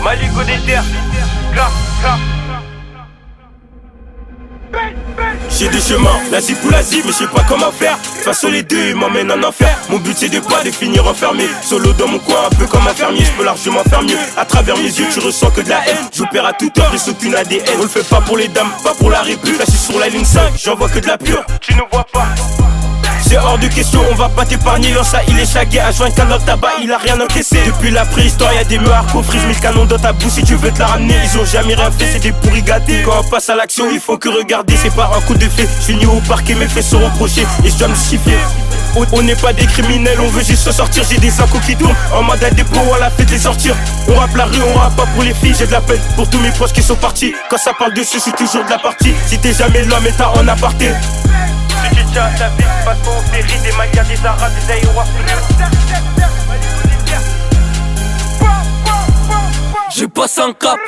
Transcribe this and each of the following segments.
Maligo des terres, J'ai des chemins, la zip ou la zip, mais je sais pas comment faire. De toute façon les deux ils m'emmènent en enfer. Mon but c'est de pas de finir enfermé. Solo dans mon coin, un peu comme un fermier. Je peux largement faire mieux. À travers mes yeux tu ressens que de la haine. J'opère à toute heure, j'ai aucune ADN. On le fait pas pour les dames, pas pour la répu. Là je suis sur la ligne 5, j'en vois que de la pure. tu nous vois pas. C'est hors de question, on va pas t'épargner. Dans ça il est chagué, à joindre qu'un autre tabac, il a rien encaissé. Depuis la préhistoire y'a des meurs coffres, je mets le canon dans ta bouche si tu veux te la ramener. Ils ont jamais rien fait, c'est des pourris gâtés. Quand on passe à l'action, il faut que regarder. C'est par un coup de fée, je finis au parquet, mes faits sont reprochés et je dois me siffler. On n'est pas des criminels, on veut juste se sortir. J'ai des incos qui tournent en mode à dépôt, on l'a fait de les sortir. On rappe la rue, on rappe pas pour les filles. J'ai de la peine pour tous mes proches qui sont partis. Quand ça parle dessus, je suis toujours de la partie. Si t'es jamais l'homme et t'as en aparté. Si tu tiens à ta vie, passe pas au ferry. Des Mayas, des Arabes, des Aïrois. J'ai passé un cap,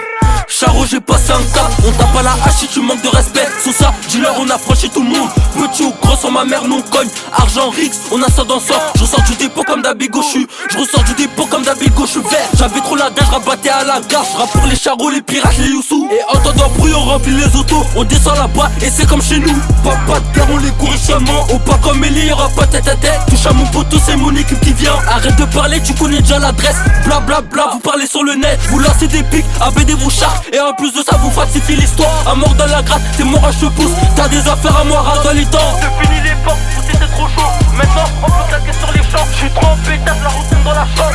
Charo j'ai passé un cap. On tape à la hache si tu manques de respect. Sous ça, dis-leur on a franchi tout le monde. Petit ou gros sans ma mère non cogne. Argent Rix, on a ça dans ça. Je ressors du dépôt comme d'Abigochu. Je ressors du dépôt comme d'Abigochu vert. J'avais trop la dalle, je rabattais à la gare. Je rappe pour les charros, les pirates, les youssous. Et en entendant bruit on remplit les autos. On descend là-bas et c'est comme chez nous. Pas de guerre, on les court seulement. Au pas comme Ellie, y'aura pas tête à tête. Touche à mon poteau, c'est mon équipe qui vient. Arrête de parler, tu connais déjà l'adresse. Bla bla bla, vous parlez sur le net. Vous lancez des pics, ABD vous charge. Et en plus de ça vous falsifiez l'histoire. À mort dans la gratte, t'es mort à je te pousse. T'as des affaires à moi, rate dans les temps. C'est fini les portes, c'était trop chaud. Maintenant on peut claquer sur les champs. J'suis trop en pétasse, la routine dans la chambre.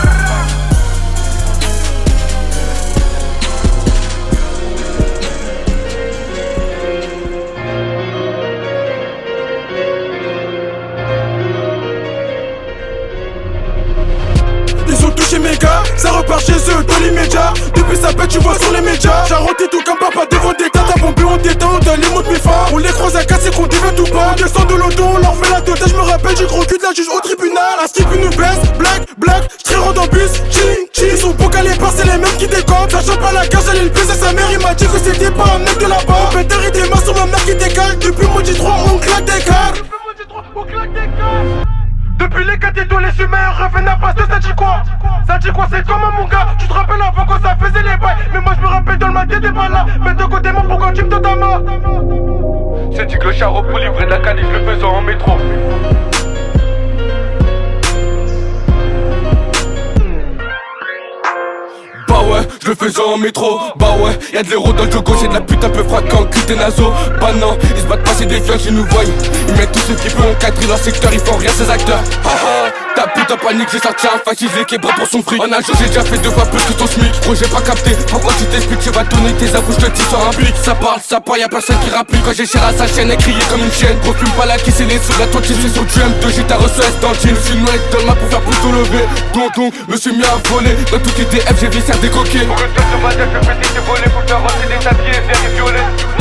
Ils ont touché mes gars, ça repart chez eux dans l'immédiat. Depuis sa bête tu vois sur les médias. J'ai roté tout comme papa devant des tas. T'as bombé, on détend, on donne les mots de mes femmes. On les croise à 4, c'est qu'on devient tout pas. On descend de l'auto, on leur fait la totale. Je me rappelle du gros cul de la juge au tribunal. Un skip nous baisse, black, j'tire dans bus, ching. Ils sont beaux calés par, c'est les mêmes qui décomptent. Sachant pas la cage, j'allais le baiser sa mère. Il m'a dit que c'était pas un mec de là-bas. Peter et des mains sur ma mère qui décale. Depuis mon 3 on claque des cartes. Depuis les 4 étoiles, les humains reviennent à face de ça dit quoi? Ça dit quoi, c'est comment mon gars? Tu te rappelles avant quand ça faisait les bails. Mais moi je me rappelle dans le matin t'es pas là. Mais de côté moi pourquoi tu me donnes ta main? C'est dit que le charo pour livrer de la canne, je le faisais en métro. Bah ouais, je le faisais en métro. Bah ouais, y'a de l'héros dans le jogo, j'ai de la putain peu fraquant, cul tes naseaux. Bah non, ils se battent pas, c'est des flingues, ils nous voient. Ils mettent tout ce qu'ils peuvent encadrer leur secteur, ils font rien ces acteurs. Haha, ta putain panique, j'ai sorti un fasciste, les québras pour son fric. En un jour j'ai déjà fait 2 fois plus que ton SMIC. Gros j'ai pas capté, pourquoi tu t'expliques, tu vas tourner tes aveux, je te tire sur un pic. Ça parle, y'a personne qui rapplique. Quand j'ai cher à sa chaîne, elle criait comme une chienne. Gros fume pas la qui c'est les sous, la toi tu sais sur du M2, j'ai ta reçu S dans le jean. Je suis noyé dans le map pour faire plutôt lever. Donc, me suis mis à voler. Dans toutes les DF, j'ai viscère des coquilles. Pour que toi sur ma tête, je fais tes volets. Faut faire rentrer des tapiers, verts et violets.